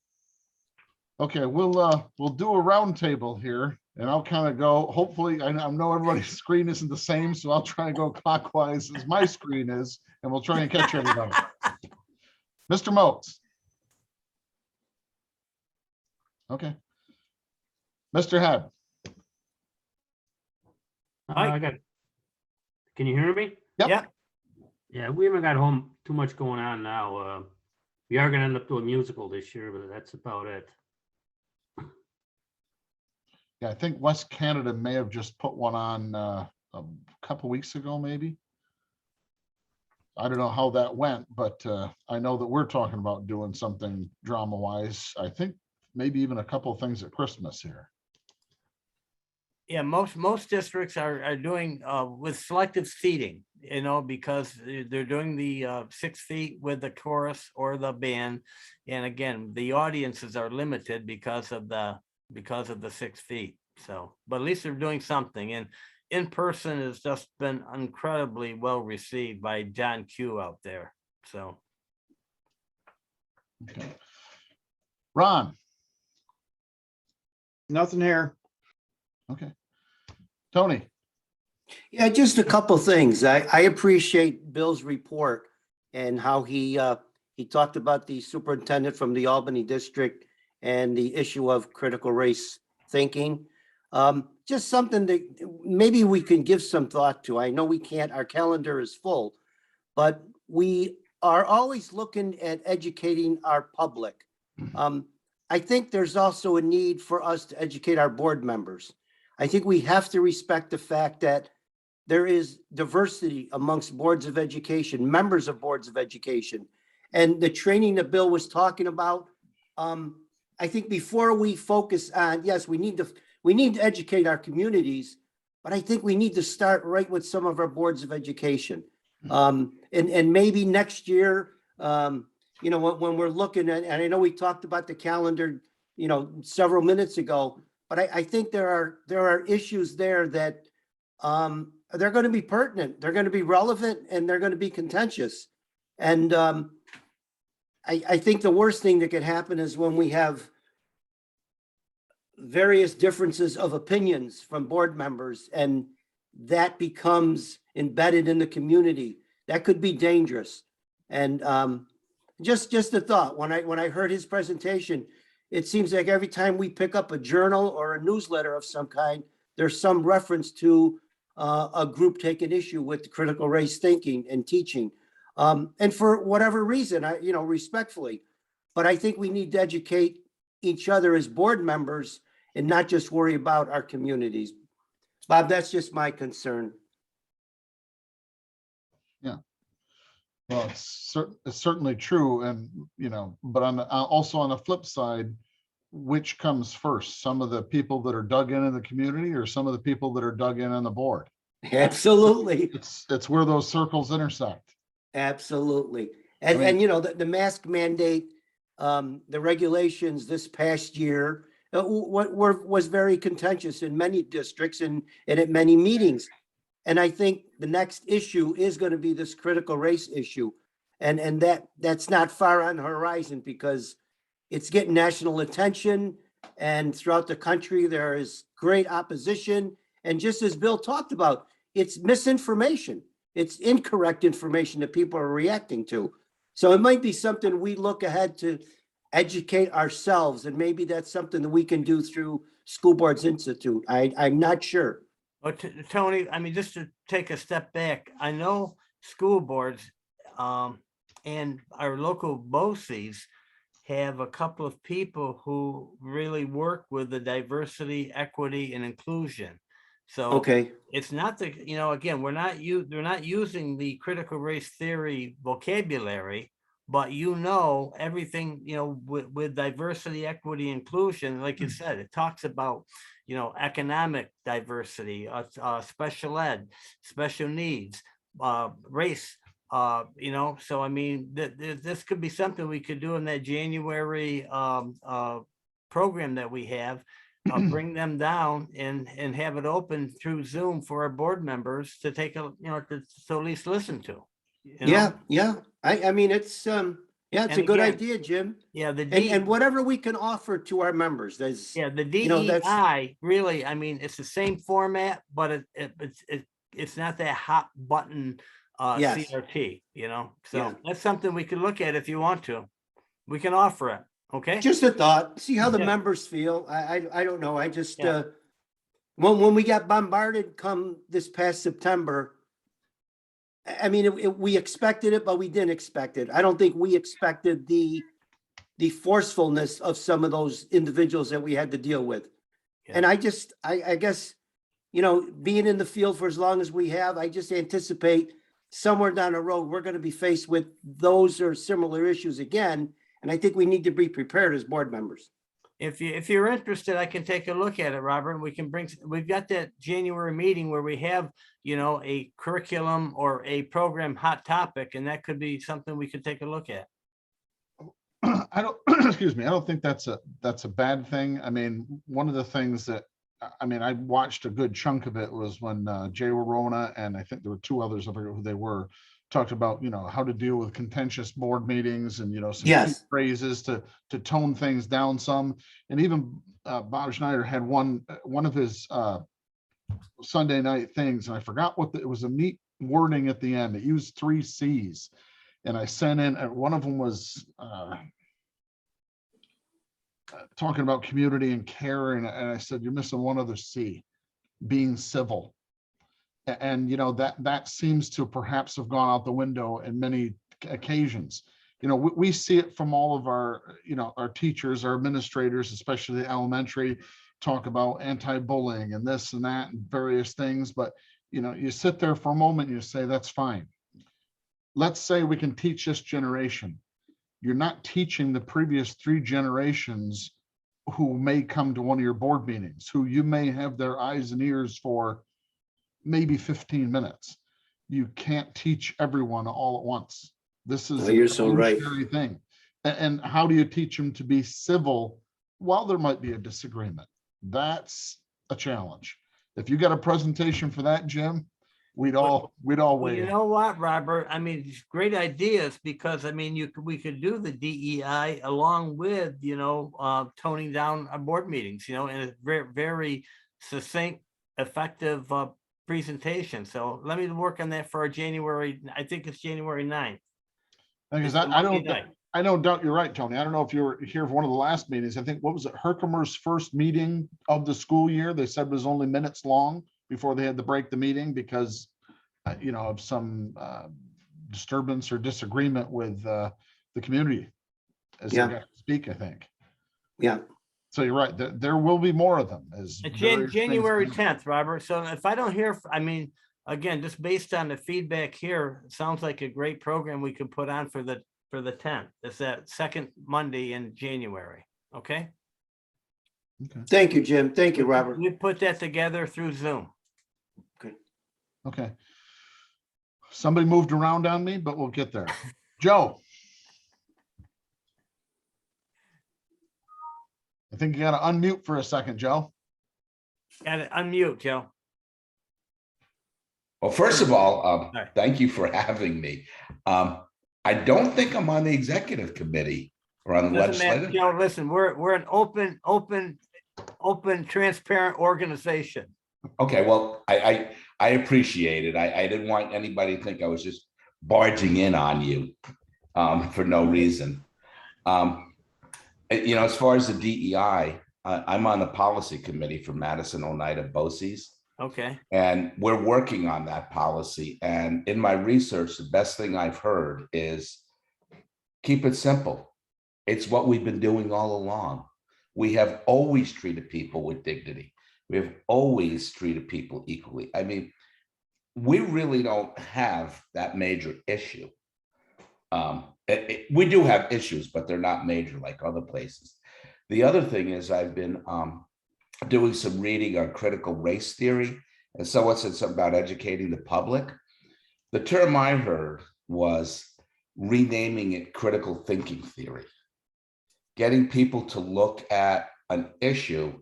Okay, we'll do a round table here, and I'll kind of go, hopefully, I know everybody's screen isn't the same, so I'll try and go clockwise as my screen is, and we'll try and catch everybody. Mr. Moats. Okay. Mr. Head. Hi. Can you hear me? Yep. Yeah. Yeah, we haven't got home too much going on now. We are gonna end up doing a musical this year, but that's about it. Yeah, I think West Canada may have just put one on a couple weeks ago, maybe. I don't know how that went, but I know that we're talking about doing something drama-wise. I think maybe even a couple of things at Christmas here. Yeah, most districts are doing with selective seating, because they're doing the 6 feet with the chorus or the band. And again, the audiences are limited because of the 6 feet. So, but at least they're doing something. And in person has just been incredibly well received by John Q out there. So. Okay. Ron. Nothing here. Okay. Tony. Yeah, just a couple things. I appreciate Bill's report and how he talked about the superintendent from the Albany district and the issue of critical race thinking. Just something that maybe we can give some thought to. I know we can't, our calendar is full, but we are always looking at educating our public. I think there's also a need for us to educate our board members. I think we have to respect the fact that there is diversity amongst boards of education, members of boards of education, and the training that Bill was talking about. I think before we focus on, yes, we need to educate our communities, but I think we need to start right with some of our boards of education. And maybe next year, when we're looking at, and I know we talked about the calendar, several minutes ago, but I think there are issues there that they're going to be pertinent, they're going to be relevant, and they're going to be contentious. And I think the worst thing that could happen is when we have various differences of opinions from board members and that becomes embedded in the community. That could be dangerous. And just a thought, when I heard his presentation, it seems like every time we pick up a journal or a newsletter of some kind, there's some reference to a group taking issue with critical race thinking and teaching. And for whatever reason, respectfully, but I think we need to educate each other as board members and not just worry about our communities. Bob, that's just my concern. Yeah. Well, it's certainly true. And, but also on the flip side, which comes first? Some of the people that are dug in the community or some of the people that are dug in on the board? Absolutely. It's where those circles intersect. Absolutely. And the mask mandate, the regulations this past year, was very contentious in many districts and at many meetings. And I think the next issue is going to be this critical race issue. And that's not far on the horizon because it's getting national attention, and throughout the country, there is great opposition. And just as Bill talked about, it's misinformation. It's incorrect information that people are reacting to. So it might be something we look ahead to educate ourselves, and maybe that's something that we can do through School Boards Institute. I'm not sure. But Tony, I mean, just to take a step back, I know school boards and our local BOCES have a couple of people who really work with the diversity, equity, and inclusion. So Okay. it's not the, again, they're not using the critical race theory vocabulary, but everything, with diversity, equity, inclusion, like you said, it talks about, economic diversity, special ed, special needs, race, so I mean, this could be something we could do in that January program that we have. Bring them down and have it open through Zoom for our board members to take to at least listen to. Yeah. I mean, it's it's a good again, idea, Jim. Yeah, And whatever we can offer to our members, there's the that's- DEI really, I mean, it's the same format, but it's not that hot button Yes. CRT, so Yeah. that's something we could look at if you want to. We can offer it. Okay. just a thought. See how the Yeah. members feel. I don't know. I just Yeah. when we got bombarded come this past September, I mean, we expected it, but we didn't expect it. I don't think we expected the forcefulness of some of those individuals that we had to deal with. Yeah. And I guess, being in the field for as long as we have, I just anticipate somewhere down the road, we're going to be faced with those or similar issues again. And I think we need to be prepared as board members. If you're interested, I can take a look at it, Robert, and we've got that January meeting where we have, a curriculum or a program hot topic, and that could be something we could take a look at. I don't, excuse me, I don't think that's a bad thing. I mean, one of the things that, I watched a good chunk of it was when Jay Warona, and I think there were two others, I forget who they were, talked about, how to deal with contentious board meetings and, some Yes. key phrases to tone things down some. And even Bob Schneider had one of his Sunday night things, and I forgot it was a neat wording at the end. It used 3 C's. And I sent in, and one of them was talking about community and care. And I said, you're missing one other C, being civil. And, that seems to perhaps have gone out the window in many occasions. We see it from all of our, our teachers, our administrators, especially the elementary, talk about anti-bullying and this and that and various things. But, you sit there for a moment and you say, that's fine. Let's say we can teach this generation. You're not teaching the previous 3 generations who may come to one of your board meetings, who you may have their eyes and ears for maybe 15 minutes. You can't teach everyone all at once. This is you're so right. evolutionary thing. And how do you teach them to be civil while there might be a disagreement? That's a challenge. If you got a presentation for that, Jim, we'd all Well, weigh you in. know what, Robert? I mean, it's great ideas because we could do the DEI along with, toning down our board meetings, in a very, very succinct, effective presentation. So let me work on that for our January, I think it's January 9th. Because It's a I Monday don't, night. I know, you're right, Tony. I don't know if you were here for one of the last meetings. I think, what was it, Herkimer's first meeting of the school year? They said was only minutes long before they had to break the meeting because, of some disturbance or disagreement with the community as they Yeah. got to speak, I think. Yeah. So you're right. There will be more of them. As It's various things January come. 10th, Robert. So if I don't hear, again, just based on the feedback here, it sounds like a great program we could put on for the 10th. It's that second Monday in January. Okay. Thank you, Jim. Thank you, Robert. We put that together through Zoom. Okay. Somebody moved around on me, but we'll get there. Joe. I think you gotta unmute for a second, Joe. Got to unmute, Joe. Well, first of all, Right. thank you for having me. I don't think I'm on the executive committee or on the Doesn't matter, legislative. Joe, listen, we're an open, transparent organization. Okay, well, I appreciate it. I didn't want anybody to think I was just barging in on you for no reason. As far as the DEI, I'm on the policy committee for Madison, Oneida, BOCES. Okay. And we're working on that policy. And in my research, the best thing I've heard is keep it simple. It's what we've been doing all along. We have always treated people with dignity. We have always treated people equally. I mean, we really don't have that major issue. We do have issues, but they're not major like other places. The other thing is I've been doing some reading on critical race theory, and someone said something about educating the public. The term I heard was renaming it critical thinking theory, getting people to look at an issue,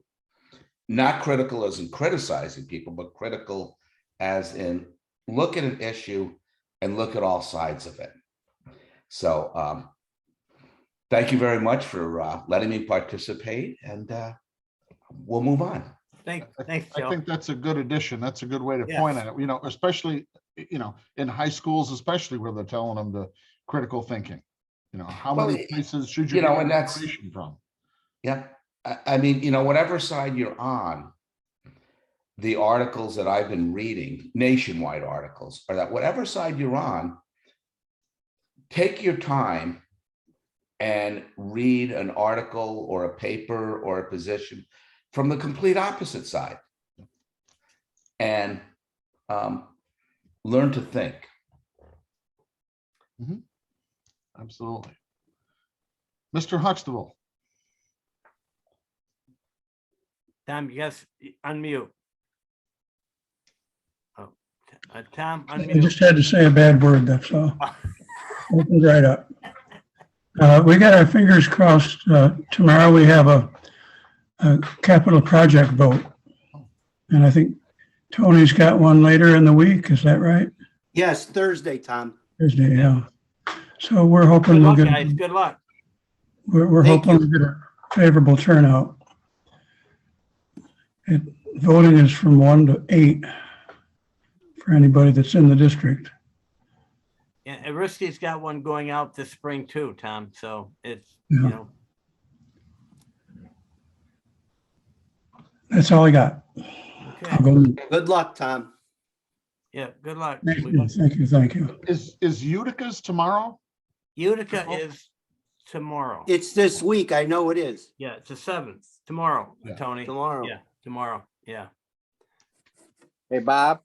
not critical as in criticizing people, but critical as in look at an issue and look at all sides of it. So thank you very much for letting me participate, and we'll move on. Thanks, I Joe. think that's a good addition. That's a good way to Yes. point at it, especially, in high schools, especially where they're telling them the critical thinking. How Well, many places should you and get that's, information from? yeah. I mean, whatever side you're on, the articles that I've been reading, nationwide articles, are that whatever side you're on, take your time and read an article or a paper or a position from the complete opposite side and learn to think. Absolutely. Mr. Huxtable. Tom, you guys unmute. Oh, Tom, I unmute. just had to say a bad word, that's all. Opened right up. We got our fingers crossed. Tomorrow we have a capital project vote. And I think Tony's got one later in the week, is that right? Yes, Thursday, Tom. Thursday, yeah. So we're hoping Good we'll luck, get, guys. Good luck. we're Thank hoping we'll get a favorable turnout. Voting is from 1 to 8 for anybody that's in the district. Yeah, Aristi's got one going out this spring too, Tom. So it's, Yeah. That's all I got. okay. I'll go. Good luck, Tom. Yeah, good luck. Thank you. Is Utica's tomorrow? Utica is tomorrow. It's this week. I know it is. Yeah, it's the 7th. Tomorrow, Yeah. Tony. Tomorrow. Yeah, tomorrow. Yeah. Hey, Bob,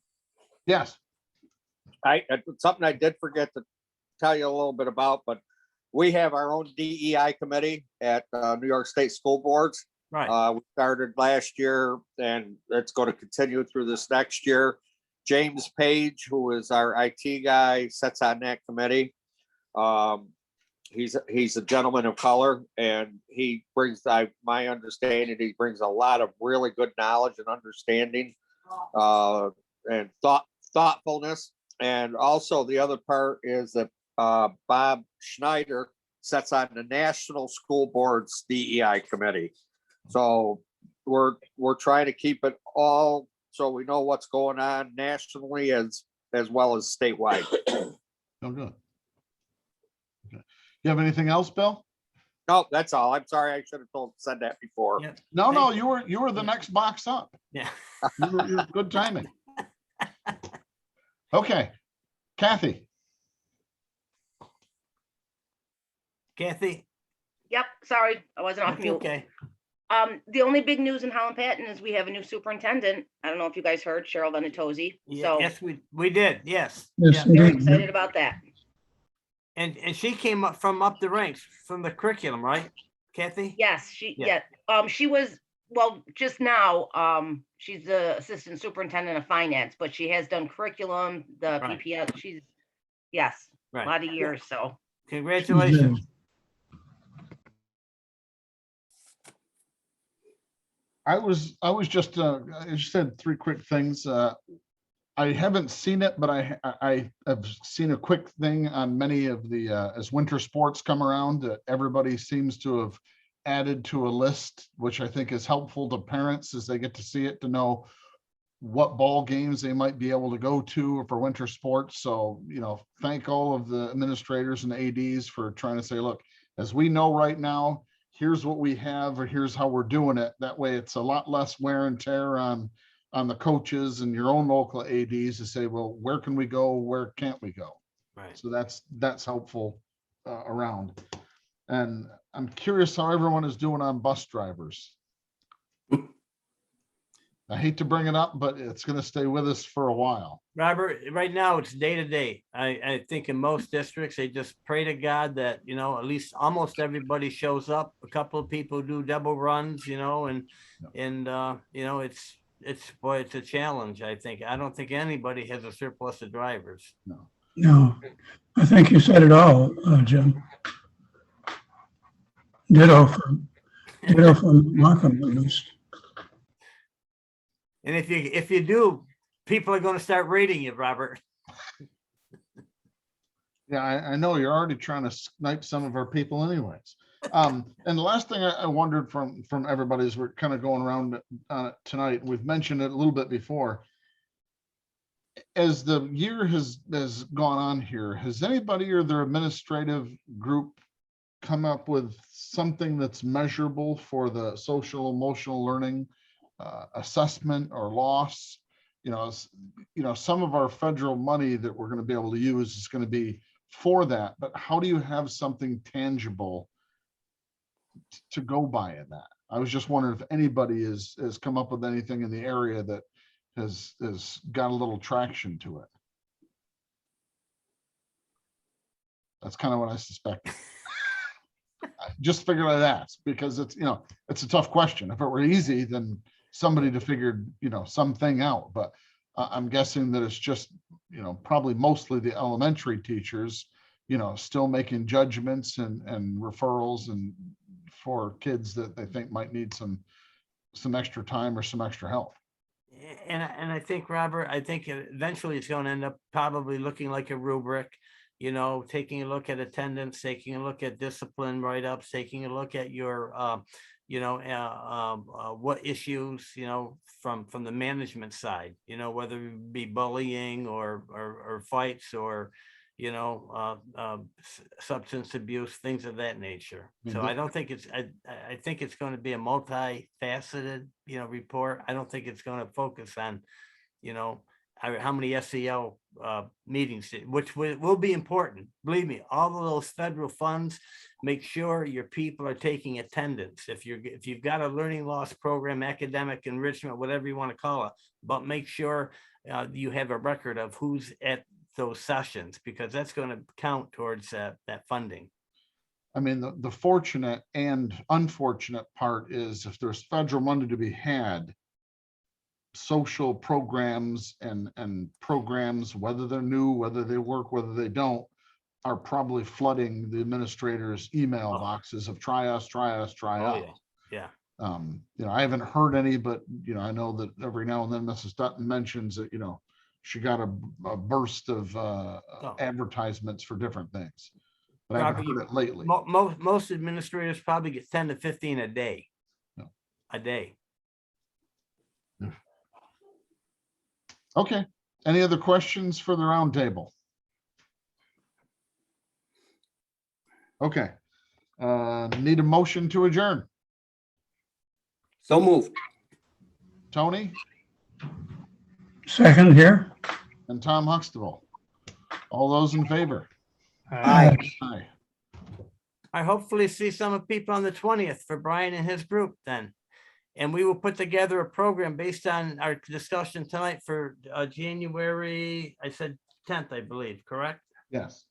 Yes. something I did forget to tell you a little bit about, but we have our own DEI committee at New York State School Boards. Right. We started last year, and it's going to continue through this next year. James Page, who is our IT guy, sits on that committee. He's a gentleman of color, and he brings, my understanding, he brings a lot of really good knowledge and understanding and thoughtfulness. And also the other part is that Bob Schneider sits on the National School Board's DEI committee. So we're trying to keep it all so we know what's going on nationally as well as statewide. Oh, good. Okay. You have anything else, Bill? No, that's all. I'm sorry. I should have said that before. Yeah. No, you were the next box up. Yeah. You're good timing. Okay, Kathy. Kathy. Yep, sorry, I wasn't off mute. Okay. The only big news in Holland Patton is we have a new superintendent. I don't know if you guys heard, Cheryl Venatozzi. Yeah, So yes, we did. Yes. Yes, Yeah. very indeed. excited about that. And she came up from up the ranks from the curriculum, right, Kathy? Yes, Yeah. she was, well, just now, she's the assistant superintendent of finance, but she has done curriculum, the Right. PPS, yes, a Right. lot of years, so. Congratulations. I just said three quick things. I haven't seen it, but I have seen a quick thing on many of the, as winter sports come around, that everybody seems to have added to a list, which I think is helpful to parents as they get to see it, to know what ball games they might be able to go to for winter sports. So, thank all of the administrators and ADs for trying to say, look, as we know right now, here's what we have, or here's how we're doing it. That way it's a lot less wear and tear on the coaches and your own local ADs to say, well, where can we go? Where can't we go? Right. So that's helpful around. And I'm curious how everyone is doing on bus drivers. I hate to bring it up, but it's going to stay with us for a while. Robert, right now it's day to day. I think in most districts, they just pray to God that, at least almost everybody shows up. A couple of people do double runs, and it's a challenge, I think. I don't think anybody has a surplus of drivers. No, I think you said it all, Jim. Ditto from Markham, at least. And if you do, people are going to start rating you, Robert. Yeah, I know you're already trying to snipe some of our people anyways. And the last thing I wondered from everybody is, we're kind of going around on it tonight. We've mentioned it a little bit before. As the year has gone on here, has anybody or their administrative group come up with something that's measurable for the social emotional learning assessment or loss? Some of our federal money that we're going to be able to use is going to be for that, but how do you have something tangible to go by in that? I was just wondering if anybody has come up with anything in the area that has got a little traction to it. That's kind of what I suspected. I just figured I'd ask, because it's a tough question. If it were easy, then somebody to figured something out, but I'm guessing that it's just probably mostly the elementary teachers still making judgments and referrals and for kids that they think might need some extra time or some extra help. And I think, Robert, eventually it's going to end up probably looking like a rubric, taking a look at attendance, taking a look at discipline write-ups, taking a look at your what issues, from the management side, whether it be bullying or fights or, substance abuse, things of that nature. So I don't think I think it's going to be a multifaceted, report. I don't think it's going to focus on, how many SEL meetings, which will be important. Believe me, all of those federal funds, make sure your people are taking attendance. If you've got a learning loss program, academic enrichment, whatever you want to call it, but make sure you have a record of who's at those sessions, because that's going to count towards that funding. I mean, the fortunate and unfortunate part is, if there's federal money to be had, social programs and programs, whether they're new, whether they work, whether they don't, are probably flooding the administrators' email boxes of try us. Yeah. I haven't heard any, but I know that every now and then Mrs. Dutton mentions that she got a burst of advertisements for different things, but I haven't heard it lately. Most administrators probably get 10 to 15 a day. No. A day. Okay. Any other questions for the roundtable? Okay. Need a motion to adjourn. So moved. Tony Second here. and Tom Huxtable. All those in favor? Aye. Aye. I hopefully see some people on the 20th for Brian and his group then. And we will put together a program based on our discussion tonight for January, I said 10th, I believe, correct? Yes.